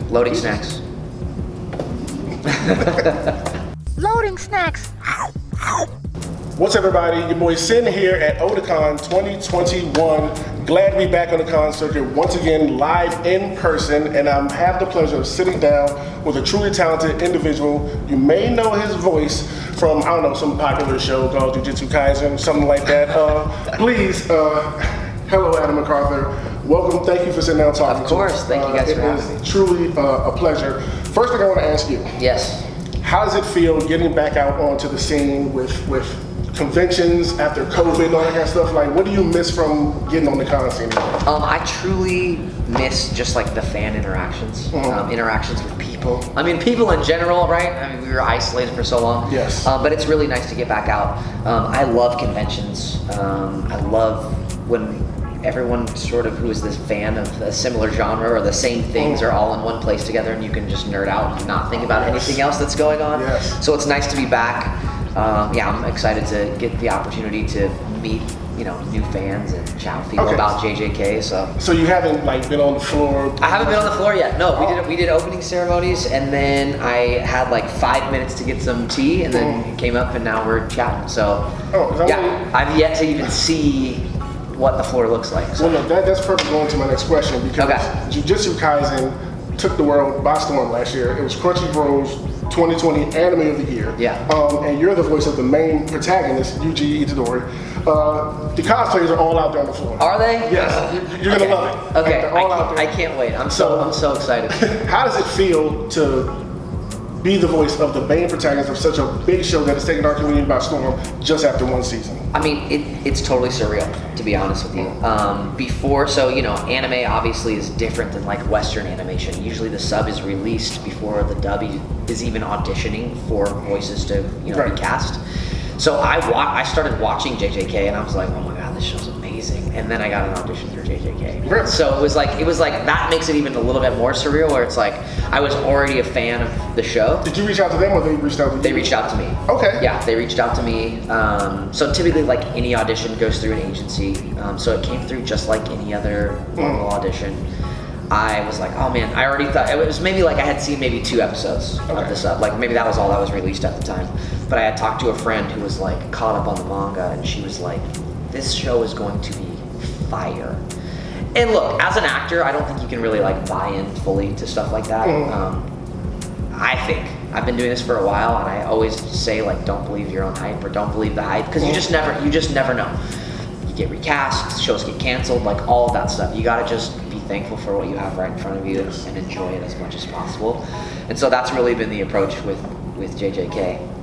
Loading snacks. Loading snacks. What's up, everybody? Your boy Sin here at Otakon 2021. Glad to be back on the con circuit once again, live in person, and I have the pleasure of sitting down with a truly talented individual. You may know his voice from, I don't know, some popular show called Jiu-Jitsu Kaisen, something like that. Please, hello, Adam McArthur. Welcome. Thank you for sitting down and talking to us. Of course. Thank you guys for having me. It is truly a pleasure. First thing I want to ask you. Yes. How does it feel getting back out onto the scene with conventions after COVID and all that kind of stuff? Like, what do you miss from getting on the con scene? I truly miss just like the fan interactions, interactions with people. I mean, people in general, right? I mean, we were isolated for so long. Yes. But it's really nice to get back out. I love conventions. I love when everyone sort of who is this fan of a similar genre or the same things are all in one place together, and you can just nerd out and not think about anything else that's going on. Yes. So it's nice to be back. Yeah, I'm excited to get the opportunity to meet, new fans and chat with people about JJK. So you haven't like been on the floor? I haven't been on the floor yet. No, we did opening ceremonies, and then I had like 5 minutes to get some tea, and then came up, and now we're chatting. So I've yet to even see what the floor looks like. So. Well, no, that's perfect going to my next question, because Jiu-Jitsu Kaisen took the world by storm last year. It was Crunchyroll's 2020 Anime of the Year. Yeah. And you're the voice of the main protagonist, Yuji Itadori. The cosplayers are all out there on the floor. Are they? Yes. You're gonna love it. Okay. They're all out there. I can't wait. I'm so excited. How does it feel to be the voice of the main protagonist of such a big show that has taken our community by storm just after one season? I mean, it's totally surreal, to be honest with you. Anime obviously is different than like Western animation. Usually the sub is released before the dub is even auditioning for voices to be cast. So I started watching JJK, and I was like, oh my god, this show's amazing. And then I got an audition for JJK. Really? So it was like that makes it even a little bit more surreal, where it's like I was already a fan of the show. Did you reach out to them, or they reached out to you? They reached out to me. Okay. Yeah, they reached out to me. So typically, like any audition goes through an agency. So it came through just like any other normal audition. I was like, oh man, I already thought it was maybe like I had seen maybe 2 episodes of the sub. Like maybe that was all that was released at the time. But I had talked to a friend who was like caught up on the manga, and she was like, this show is going to be fire. And look, as an actor, I don't think you can really like buy in fully to stuff like that. I think I've been doing this for a while, and I always say like, don't believe your own hype, or don't believe the hype, because you just never know. You get recast, shows get canceled, like all of that stuff. You gotta just be thankful for what you have right in front of you and enjoy it as much as possible. And so that's really been the approach with JJK.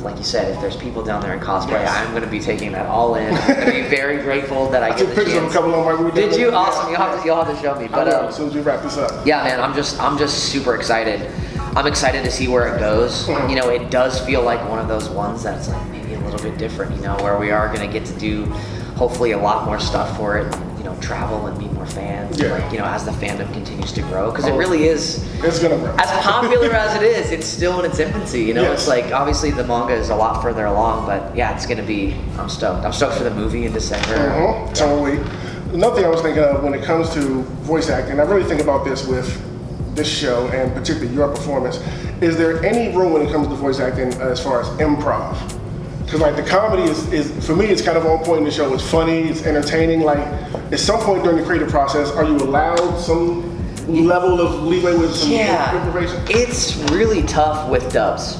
Like you said, if there's people down there in cosplay, I'm going to be taking that all in. I'm going to be very grateful that I get the chance. Of a couple of them. Did you? Awesome. You'll have to show me. But as soon as we wrap this up. Yeah, man. I'm just super excited. I'm excited to see where it goes. It does feel like one of those ones that's like maybe a little bit different. Where we are going to get to do hopefully a lot more stuff for it. Travel and meet more fans. As the fandom continues to grow, because it really is. It's gonna grow. As popular as it is, it's still in its infancy. It's like obviously the manga is a lot further along, but yeah, it's gonna be. I'm stoked. I'm stoked for the movie in December. Totally. Another thing I was thinking of when it comes to voice acting, I really think about this with this show and particularly your performance. Is there any room when it comes to voice acting as far as improv? Because like the comedy is for me, it's kind of on point in the show. It's funny, it's entertaining. Like at some point during the creative process, are you allowed some level of leeway with some improvisation? It's really tough with dubs.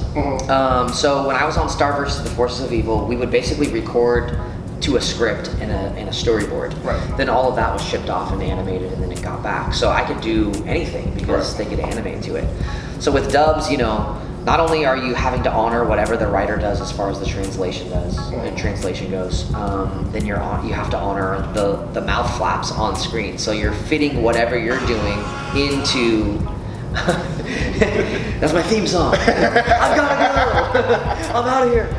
So when I was on Star vs. the Forces of Evil, we would basically record to a script and a storyboard. Right. Then all of that was shipped off and animated, and then it got back. So I could do anything because they could animate to it. So with dubs, not only are you having to honor whatever the writer does as far as the translation goes, then you have to honor the mouth flaps on screen. So you're fitting whatever you're doing into. That's my theme song. I've gotta go. I'm out of here.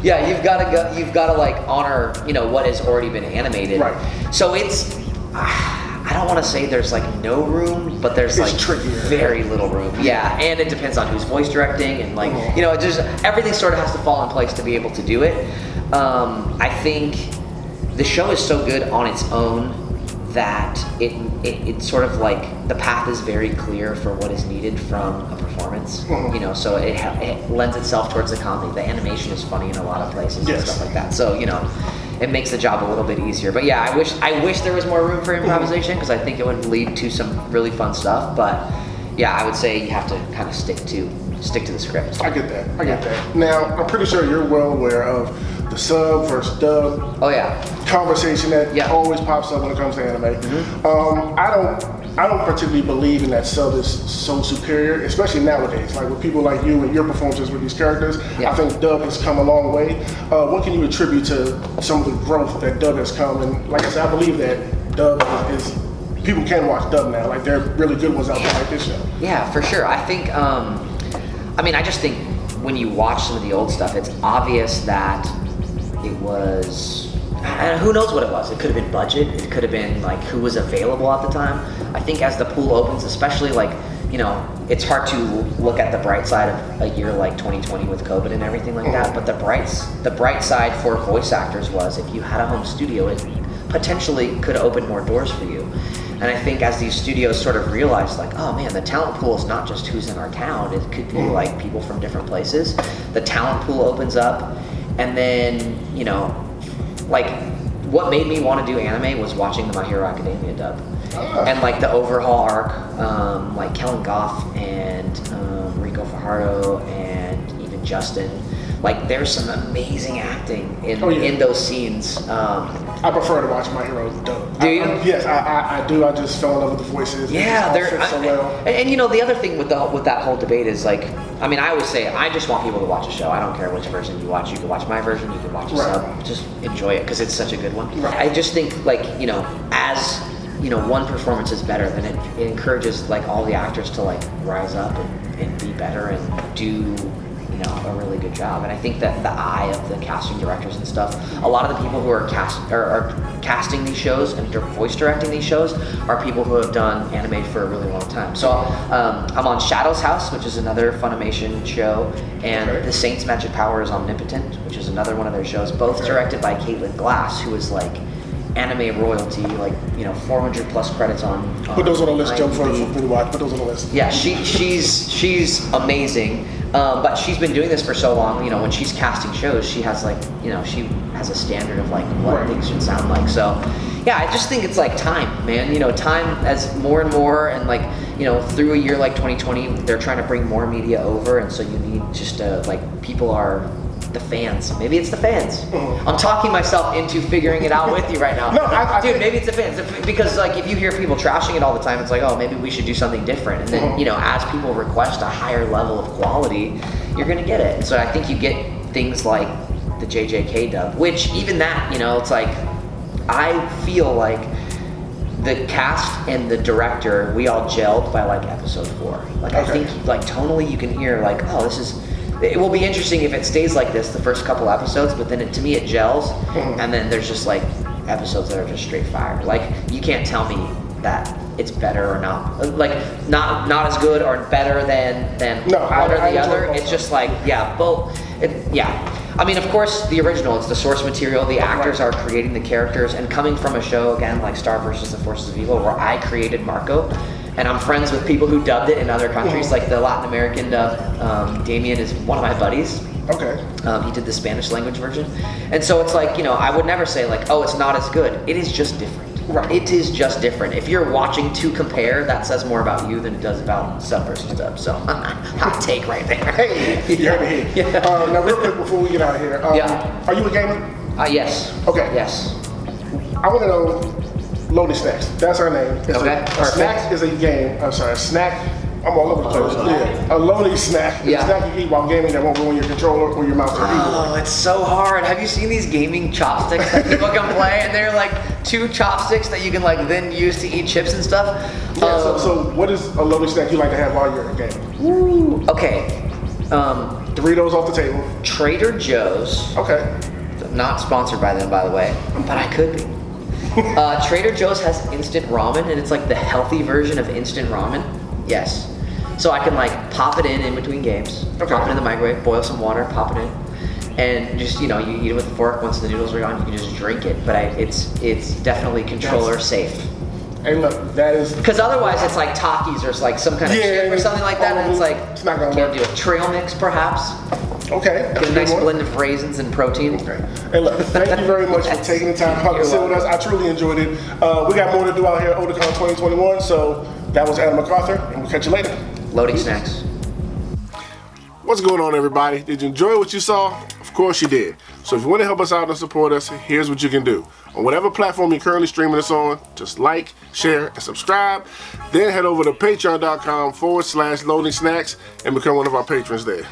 You've gotta like honor what has already been animated. Right. So it's. I don't want to say there's like no room, but there's like very little room. Yeah, and it depends on who's voice directing, and like just everything sort of has to fall in place to be able to do it. I think the show is so good on its own that it sort of like the path is very clear for what is needed from a performance. You know, so it lends itself towards the comedy. The animation is funny in a lot of places and stuff like that. So, you know, it makes the job a little bit easier. But yeah, I wish there was more room for improvisation, because I think it would lead to some really fun stuff. But yeah, I would say you have to kind of stick to the script. I get that. I get that. Now, I'm pretty sure you're well aware of the sub versus dub conversation that always pops up when it comes to anime. I don't particularly believe in that sub is so superior, especially nowadays. Like with people like you and your performances with these characters, I think dub has come a long way. What can you attribute to some of the growth that dub has come? And like I said, I believe that dub is people can watch dub now. Like there are really good ones out there like this show. Yeah, for sure. I think, I mean, I just think when you watch some of the old stuff, it's obvious that it was, and who knows what it was. It could have been budget. It could have been like who was available at the time. I think as the pool opens, especially like, you know, it's hard to look at the bright side of a year like 2020 with COVID and everything like that. But the bright side for voice actors was if you had a home studio, it potentially could open more doors for you. And I think as these studios sort of realized, like, oh man, the talent pool is not just who's in our town. It could be like people from different places. The talent pool opens up, and then, you know, like what made me want to do anime was watching the My Hero Academia dub. And like the overhaul arc, like Kellen Goff and Rico Fajardo and even Justin. Like there's some amazing acting in those scenes. I prefer to watch My Hero dub. Do you? Yes, I do. I just fell in love with the voices. Yeah, they're so well. And you know, the other thing with that whole debate is like, I mean, I always say I just want people to watch a show. I don't care which version you watch. You can watch my version. You can watch a sub. Just enjoy it because it's such a good one. I just think like, you know, as you know, one performance is better, then it encourages like all the actors to like rise up and be better and do, you know, a really good job. And I think that the eye of the casting directors and stuff, a lot of the people who are casting these shows and voice directing these shows are people who have done anime for a really long time. So I'm on Shadow's House, which is another Funimation show, and The Saint's Magic Power is Omnipotent, which is another one of their shows, both directed by Caitlin Glass, who is like anime royalty, like, you know, 400 plus credits on Put those on the list, Joe, for me to watch. Put those on the list. Yeah, she's amazing. But she's been doing this for so long, you know, when she's casting shows, she has like, you know, she has a standard of like what things should sound like. So yeah, I just think it's like time, man. You know, time as more and more, and like, you know, through a year like 2020, they're trying to bring more media over, and so you need just like, people are the fans. Maybe it's the fans. I'm talking myself into figuring it out with you right now. Dude, maybe it's the fans. Because like if you hear people trashing it all the time, it's like, oh, maybe we should do something different. And then, you know, as people request a higher level of quality, you're gonna get it. And so I think you get things like the JJK dub, which even that, you know, it's like, I feel like the cast and the director, we all gelled by like episode 4. Like I think like tonally you can hear like, oh, it will be interesting if it stays like this the first couple episodes, but then to me it gels, and then there's just like episodes that are just straight fire. Like you can't tell me that it's better or not, like not as good or better than one or the other. It's just like, yeah, both. I mean, of course, the original, it's the source material. The actors are creating the characters, and coming from a show again like Star vs. the Forces of Evil, where I created Marco. And I'm friends with people who dubbed it in other countries, like the Latin American dub. Damien is one of my buddies. He did the Spanish language version. And so it's like, you know, I would never say like, oh, it's not as good. It is just different. It is just different. If you're watching to compare, that says more about you than it does about sub versus dub. So, hot take right there. Hey, you heard it here. Now, real quick before we get out of here, are you a gamer? Yes. Okay. Yes. I want to know Loaded Snacks. That's her name. A snack is a game. I'm sorry, a snack. I'm all over the place. Yeah. A loading snack is a snack you eat while gaming that won't ruin your controller or your mouse or keyboard. Oh, it's so hard. Have you seen these gaming chopsticks that people can play? And they're like 2 chopsticks that you can like then use to eat chips and stuff. Yeah. So what is a loading snack you like to have while you're gaming? Ooh. Okay. Doritos off the table. Trader Joe's. Okay. Not sponsored by them, by the way, but I could be. Trader Joe's has instant ramen, and it's like the healthy version of instant ramen. Yes. So I can like pop it in between games, pop it in the microwave, boil some water, pop it in, and just, you know, you eat it with a fork. Once the noodles are gone, you can just drink it. But it's definitely controller safe. Hey, look, that is. Because otherwise it's like Takis or it's like some kind of chip or something like that, and it's like it's not gonna can't work. do it. Trail mix, perhaps. Okay. Get a nice blend of raisins and protein. Okay. Hey, look, thank you very much for taking the time out to sit with us. I truly enjoyed it. We got more to do out here at Otakon 2021. So that was Adam McArthur, and we'll catch you later. Loading snacks. What's going on, everybody? Did you enjoy what you saw? Of course you did. So if you want to help us out and support us, here's what you can do. On whatever platform you're currently streaming us on, just like, share, and subscribe. Then head over to patreon.com/loading snacks and become one of our patrons there.